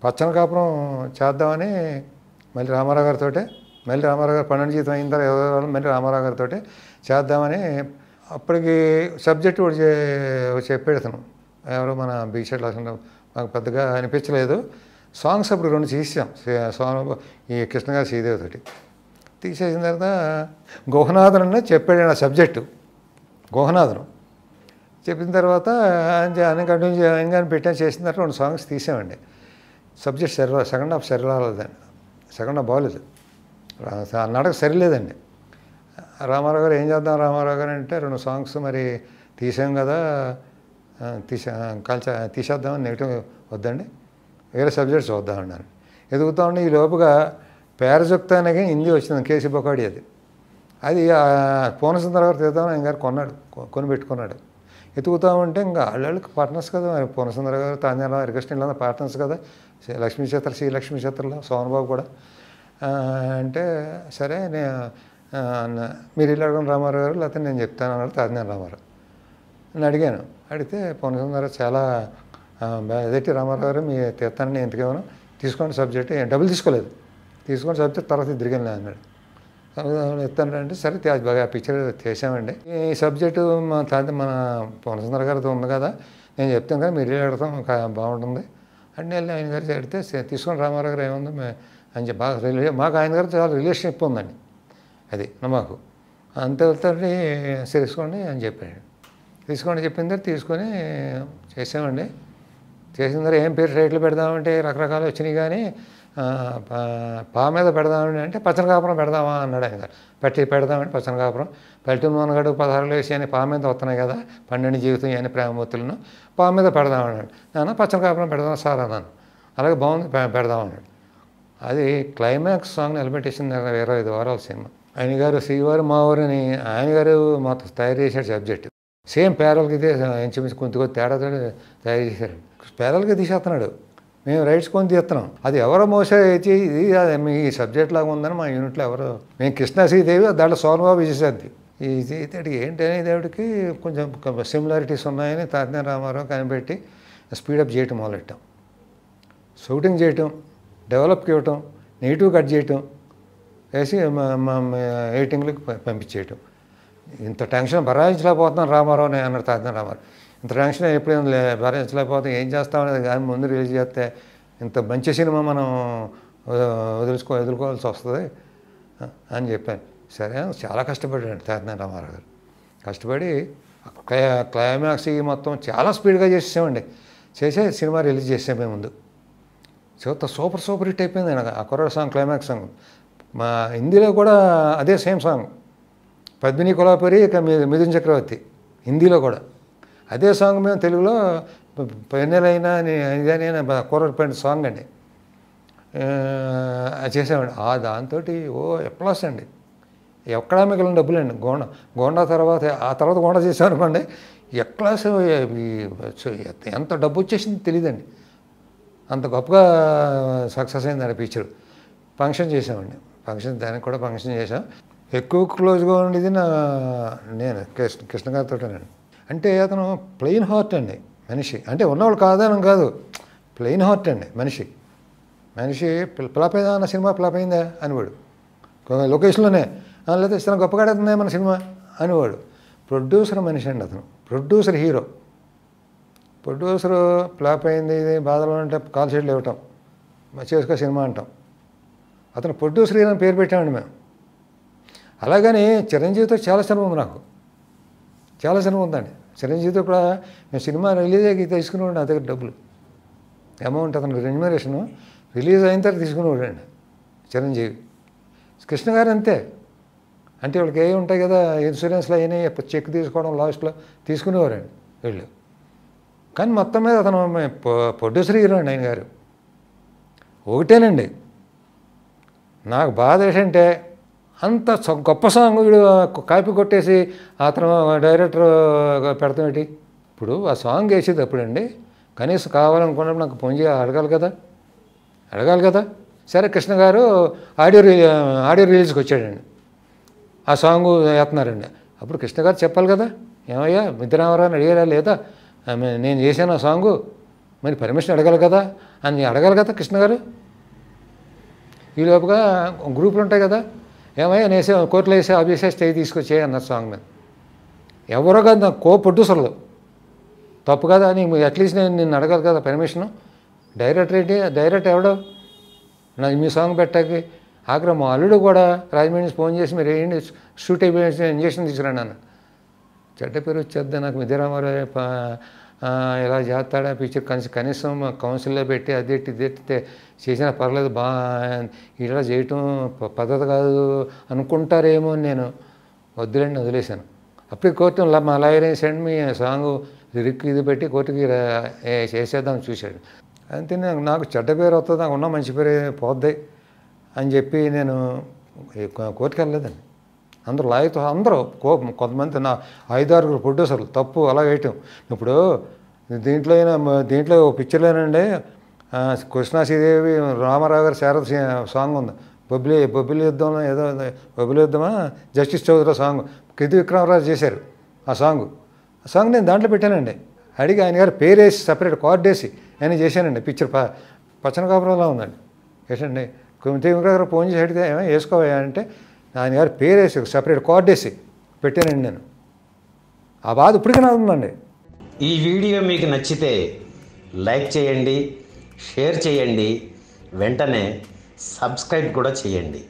పచ్చని కాపురం చేద్దామని మళ్ళీ రామారావు గారితో మళ్ళీ రామారావు గారు 12 జీతం అయిన తర్వాత 20 రోజులు మళ్ళీ రామారావు గారితో చేద్దామని అప్పటికి సబ్జెక్ట్ ఒకటి చెప్పాడు అతను ఎవరో మన బీచ్ లక్ష్మణ మాకు పెద్దగా అనిపించలేదు సాంగ్స్ అప్పుడు 2 తీసాం సాంగ్ ఈ కృష్ణ గారి శ్రీదేవితోటి తీసేసిన తర్వాత గుహనాథన్ అన్న చెప్పాడు ఆ సబ్జెక్టు గుహనాథన్ చెప్పిన తర్వాత ఆయన కంటిన్యూ ఆయన పెట్టాను చేసిన తర్వాత 2 సాంగ్స్ తీసామండి సబ్జెక్ట్ సెకండ్ హాఫ్ సరిరాలేదండి సెకండ్ హాఫ్ బాగోలేదు నాటక సరిలేదండి రామారావు గారు ఏం చేద్దాం రామారావు గారు అంటే 2 సాంగ్స్ మరి తీసాం కదా తీసేద్దామని నెగిటివ్ వద్దండి వేరే సబ్జెక్ట్స్ చూద్దామన్నారు ఎదుగుతా ఉండి ఈ లోపుగా పేరజుక్తానికి హిందీ వచ్చింది కేసీ బొకాడి అది పూర్ణసుందర గారు తీద్దామని ఆయన గారు కొని పెట్టుకున్నాడు ఎతుకుతా ఉంటే ఇంకా వాళ్ళకి పార్ట్నర్స్ కదా మరి పూర్ణసుందర గారు తాంజారావు హరికృష్ణ ఇలా పార్ట్నర్స్ కదా లక్ష్మీ చిత్ర శ్రీ లక్ష్మీ చిత్రలో సోమబాబు కూడా అంటే సరే మీరు ఇలా అడగండి రామారావు గారు లేకపోతే నేను చెప్తాను అన్నాడు తాంజారావు రామారావు నేను అడిగాను అడిగితే పూర్ణసుందర చాలా అదేంటి రామారావు గారు మీ తీర్థాన్ని ఎంతకేమో తీసుకోండి సబ్జెక్ట్ డబ్బులు తీసుకోలేదు తీసుకోండి సబ్జెక్ట్ తర్వాత తిరిగిలే అన్నాడు ఎత్తానంటే సరే బాగా పిక్చర్ చేసామండి ఈ సబ్జెక్టు మన పూర్ణసుందర గారితో ఉంది కదా నేను చెప్తాను కదా మీరు అడగతాం బాగుంటుంది అంటే వెళ్ళి ఆయన గారు అడిగితే తీసుకొని రామారావు గారు ఏముంది అని చెప్పి బాగా మాకు ఆయన గారు చాలా రిలేషన్షిప్ ఉందండి అది మాకు అంతే వెళ్తాడు తీసుకోండి అని చెప్పాడు తీసుకోండి చెప్పిన తర్వాత తీసుకొని చేసామండి చేసిన తర్వాత ఏం పేరు టైటిల్ పెడదామంటే రకరకాలు వచ్చినాయి కానీ పా మీద పెడదామని అంటే పచ్చని కాపురం పెడదామా అన్నాడు ఆయన పెడదామని పచ్చని కాపురం పల్లెటూరు మనగడు 16 వేసి అని పా మీద వస్తున్నాయి కదా 12 జీవితం అని ప్రేమమూర్తులను పా మీద పెడదామన్నాడు నాన్న పచ్చని కాపురం పెడదాం సార్ అన్నాను అలాగే బాగుంది పెడదామన్నాడు అది క్లైమాక్స్ సాంగ్ నిలబెట్టేసింది 25 వారాల సినిమా ఆయన గారు శ్రీవారు మావారిని ఆయన గారు మొత్తం తయారు చేశాడు సబ్జెక్ట్ సేమ్ పేరల్కి ఇదే ఇంచుమించు కొద్ది తేడా తయారు చేశారు పేరల్కి తీసేస్తున్నాడు మేము రైట్స్ కొని తీస్తున్నాం అది ఎవరో మోసే ఇది మీ సబ్జెక్ట్ లాగా ఉందని మా యూనిట్లో ఎవరో మేము కృష్ణ శ్రీదేవి దాంట్లో సోమబాబు విజయశాంతి ఈ ఇతడికి ఏంటనే దేవుడికి కొంచెం సిమిలారిటీస్ ఉన్నాయని తాజ్ఞ రామారావు కనిపెట్టి స్పీడప్ చేయటం మొదలెట్టాం షూటింగ్ చేయటం డెవలప్కి ఇవ్వటం నెగిటివ్ కట్ చేయటం వేసి ఎడిటింగ్లకు పంపించేయటం ఇంత టెన్షన్ భరాయించలేకపోతున్నాను రామారావు అని అన్నాడు తాజ్ఞ రామారావు ఇంత టెన్షన్ ఎప్పుడేం భరించలేకపోతే ఏం చేస్తామనేది కానీ ముందు రిలీజ్ చేస్తే ఇంత మంచి సినిమా మనం ఎదుర్కోవాల్సి వస్తుంది అని చెప్పాను సరే చాలా కష్టపడ్డాడు తాజ్ఞ రామారావు గారు కష్టపడి క్లైమాక్స్ మొత్తం చాలా స్పీడ్గా చేసేసామండి చేసే సినిమా రిలీజ్ చేసాం మేము ముందు సూపర్ హిట్ అయిపోయింది ఆయన ఆ కుర్ర సాంగ్ క్లైమాక్స్ సాంగ్ మా హిందీలో కూడా అదే సేమ్ సాంగ్ పద్మిని కొలాపురి ఇక మిథున్ చక్రవర్తి హిందీలో కూడా అదే సాంగ్ మేము తెలుగులో పెన్నెలైనా ఇదని కూరపడిన సాంగ్ అండి చేసామండి దాంతో ఎప్లాస్ అండి ఎక్కడా మిగిలిన డబ్బులండి గోండా తర్వాత ఆ తర్వాత గోండా చేసామనుకోండి ఎక్లాస్ ఎంత డబ్బు వచ్చేసింది తెలియదండి అంత గొప్పగా సక్సెస్ అయింది ఆ పిక్చర్ ఫంక్షన్ చేసామండి దానికి కూడా ఫంక్షన్ చేసాం ఎక్కువ క్లోజ్గా ఉండేది నేను కృష్ణ గారితోటేనండి అంటే అతను ప్లెయిన్ హార్ట్ అండి మనిషి అంటే ఉన్నవాళ్ళు కాదని కాదు ప్లెయిన్ హార్ట్ అండి మనిషి ఫ్లాప్ అయిందా అన్న సినిమా ఫ్లాప్ అయిందా అనేవాడు లొకేషన్లోనే లేకపోతే ఇతను గొప్పగా ఆడుతుందే మన సినిమా అనేవాడు ప్రొడ్యూసర్ మనిషి అండి అతను ప్రొడ్యూసర్ హీరో ప్రొడ్యూసరు ఫ్లాప్ అయింది ఇది బాధలో అంటే కాల్ షీట్లు ఇవ్వటం చేసుకో సినిమా అంటాం అతను ప్రొడ్యూసర్ హీరో అని పేరు పెట్టామండి మేము అలాగని చిరంజీవితో చాలా సినిమా ఉంది నాకు చాలా సినిమా ఉందండి చిరంజీవితో కూడా మేము సినిమా రిలీజ్ అయ్యి తీసుకునేవాడు నా దగ్గర డబ్బులు అమౌంట్ అతను రెమ్యునరేషను రిలీజ్ అయిన తర్వాత తీసుకునేవాడు అండి చిరంజీవి కృష్ణ గారు అంతే అంటే వాళ్ళకి ఏ ఉంటాయి కదా ఇన్సూరెన్స్లో అయినాయి చెక్ తీసుకోవడం లాస్ట్లో తీసుకునేవారండి వీళ్ళు కానీ మొత్తం మీద అతను ప్రొడ్యూసర్ హీరో అండి ఆయన గారు ఒకటేనండి నాకు బాధ ఏంటంటే అంత గొప్ప సాంగ్ వీడు కాపీ కొట్టేసి అతను డైరెక్టర్ పెడతామేంటి ఇప్పుడు ఆ సాంగ్ వేసేటప్పుడు అండి కనీసం కావాలనుకున్నప్పుడు నాకు ఫోన్ అడగాలి కదా సరే కృష్ణ గారు ఆడియో రిలీజ్కి వచ్చాడండి ఆ సాంగ్ వేస్తున్నారండి అప్పుడు కృష్ణ గారు చెప్పాలి కదా ఏమయ్యా మిత్రరామరావు అడిగారా లేదా నేను చేశాను ఆ సాంగు మరి పర్మిషన్ అడగాలి కదా అని అడగాలి కదా కృష్ణ గారు. ఈ లోపుగా గ్రూపులు ఉంటాయి కదా, ఏమయ్యా నేసే కోర్టులో వేసే ఆఫీసే స్టే తీసుకొచ్చే అన్నారు సాంగ్ మీద. ఎవరో కాదు నాకు ప్రొడ్యూసర్లు. తప్పు కదా అని అట్లీస్ట్ నేను నిన్ను అడగాలి కదా పర్మిషను. డైరెక్టర్ ఏంటి, డైరెక్టర్ ఎవడో నాకు మీ సాంగ్ పెట్టాకి. ఆఖరి మా అల్లుడు కూడా రాజమండ్రి నుంచి ఫోన్ చేసి మీరు ఏంటి షూట్ అయిపోయి ఇంజక్షన్ తీసుకురండి అన్న. చెడ్డ పేరు వచ్చేద్దా నాకు. విద్యారామారావు ఇలా చేస్తాడా పిక్చర్ కనీసం కౌన్సిల్లో పెట్టి అదెట్టి ఇదెట్టితే చేసినా పర్లేదు, ఇలా చేయటం పద్ధతి కాదు అనుకుంటారేమో అని నేను వద్దులేండి వదిలేశాను. అప్పుడు కోర్టు మా లాయర్ వేసాడు, మీ సాంగ్ లిరిక్ ఇది పెట్టి కోర్టుకి చేసేద్దాం చూశాడు. అంతే నాకు చెడ్డ పేరు వస్తుంది, నాకు ఉన్న మంచి పేరు పోద్ది అని చెప్పి నేను కోర్టుకి వెళ్ళలేదండి. అందరూ లాయర్తో అందరూ కొంతమంది నా 5-6 ప్రొడ్యూసర్లు తప్పు అలా వేయటం. ఇప్పుడు దీంట్లో పిక్చర్లోనండి కృష్ణా శ్రీదేవి రామారావు గారి శారద సాంగ్ ఉంది, బొబ్బిలి యుద్ధంలో ఏదో బొబ్బిలి యుద్ధమా జస్టిస్ చౌదరి సాంగ్ కిది విక్రమరాజు చేశారు. ఆ సాంగ్ నేను దాంట్లో పెట్టానండి. అడిగి ఆయన గారు పేరేసి సపరేట్ కార్డు వేసి ఆయన చేశానండి. పిక్చర్ పచ్చన కాపురంలో ఉందండి. వేసండి కిది విక్రమరావు ఫోన్ చేసి అడిగితే ఏమో వేసుకోవా అంటే ఆయన గారు పేరేసి సపరేట్ కార్డు వేసి పెట్టానండి నేను. ఆ బాధ ఇప్పటికీ నాకు ఉందండి. ఈ వీడియో మీకు నచ్చితే లైక్ చేయండి, షేర్ చేయండి, వెంటనే సబ్స్క్రైబ్ కూడా చేయండి.